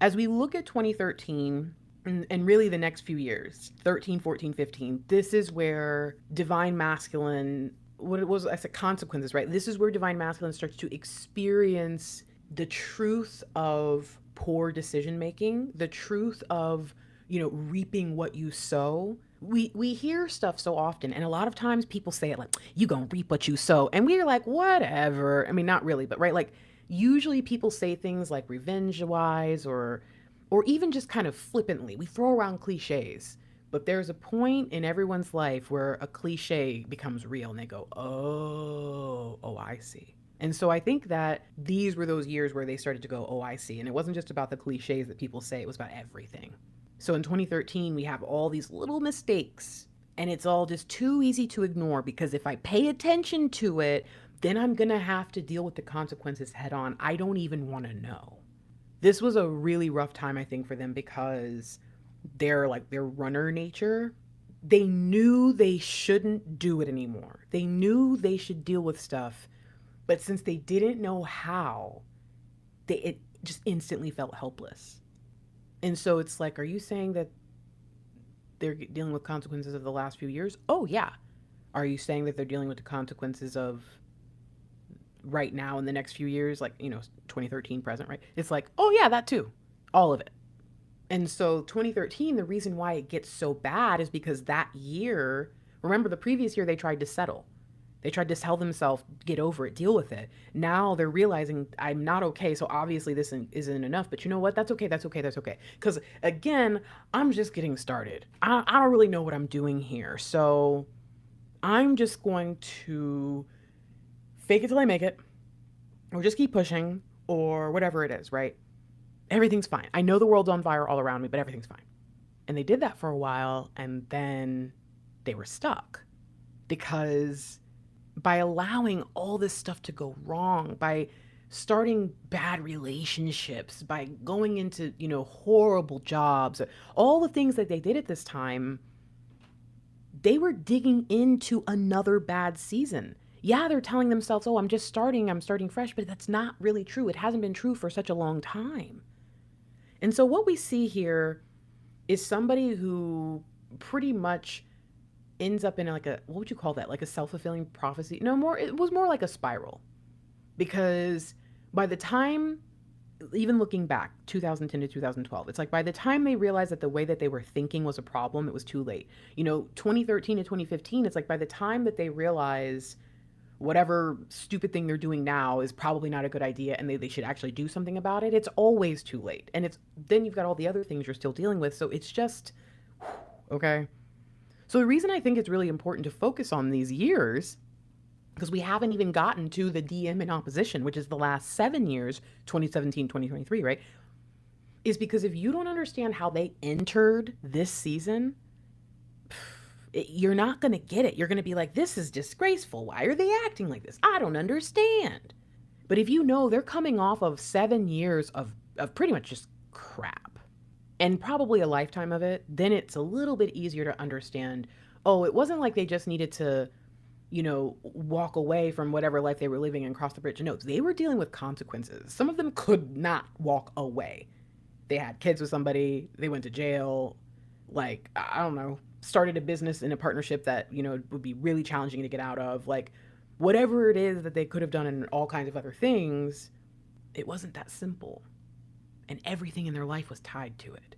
As we look at 2013, and really the next few years, 13, 14, 15, this is where divine masculine, what it was, I said consequences, right? This is where divine masculine starts to experience the truth of poor decision making, the truth of, reaping what you sow. We hear stuff so often, and a lot of times people say it like, you gonna reap what you sow. And we're like, whatever. I mean, not really, but right, like usually people say things like revenge wise or even just kind of flippantly. We throw around cliches. But there's a point in everyone's life where a cliche becomes real and they go, oh, I see. And so I think that these were those years where they started to go, oh, I see. And it wasn't just about the cliches that people say, it was about everything. So in 2013, we have all these little mistakes, and it's all just too easy to ignore because if I pay attention to it, then I'm going to have to deal with the consequences head on. I don't even want to know. This was a really rough time, I think, for them because their runner nature, they knew they shouldn't do it anymore. They knew they should deal with stuff, but since they didn't know how, it just instantly felt helpless. And so it's like, are you saying that they're dealing with consequences of the last few years? Oh, yeah. Are you saying that they're dealing with the consequences of right now in the next few years, like, 2013 present, right? It's like, oh, yeah, that too. All of it. And so 2013, the reason why it gets so bad is because that year, remember the previous year, they tried to settle. They tried to tell themselves, get over it, deal with it. Now they're realizing I'm not okay. So obviously this isn't enough. But you know what? That's okay. That's okay. That's okay. Because again, I'm just getting started. I don't really know what I'm doing here. So I'm just going to fake it till I make it, or just keep pushing, or whatever it is, right? Everything's fine. I know the world's on fire all around me, but everything's fine. And they did that for a while, and then they were stuck because by allowing all this stuff to go wrong, by starting bad relationships, by going into, horrible jobs, all the things that they did at this time, they were digging into another bad season. Yeah, they're telling themselves, oh, I'm starting fresh, but that's not really true. It hasn't been true for such a long time. And so what we see here is somebody who pretty much ends up in like what would you call that? Like a self-fulfilling prophecy? No, it was more like a spiral. Because by the time, even looking back, 2010 to 2012, it's like by the time they realized that the way that they were thinking was a problem, it was too late. 2013 to 2015, it's like by the time that they realize whatever stupid thing they're doing now is probably not a good idea and they should actually do something about it, it's always too late. And then you've got all the other things you're still dealing with. So it's just, okay. So the reason I think it's really important to focus on these years, because we haven't even gotten to the DM in opposition, which is the last 7 years, 2017, 2023, right? Is because if you don't understand how they entered this season, you're not going to get it. You're going to be like, this is disgraceful. Why are they acting like this? I don't understand. But if you know they're coming off of 7 years of pretty much just crap and probably a lifetime of it, then it's a little bit easier to understand, oh, it wasn't like they just needed to, walk away from whatever life they were living and cross the bridge. No, they were dealing with consequences. Some of them could not walk away. They had kids with somebody, they went to jail, like, I don't know, started a business in a partnership that, would be really challenging to get out of. Like, whatever it is that they could have done and all kinds of other things, it wasn't that simple. And everything in their life was tied to it.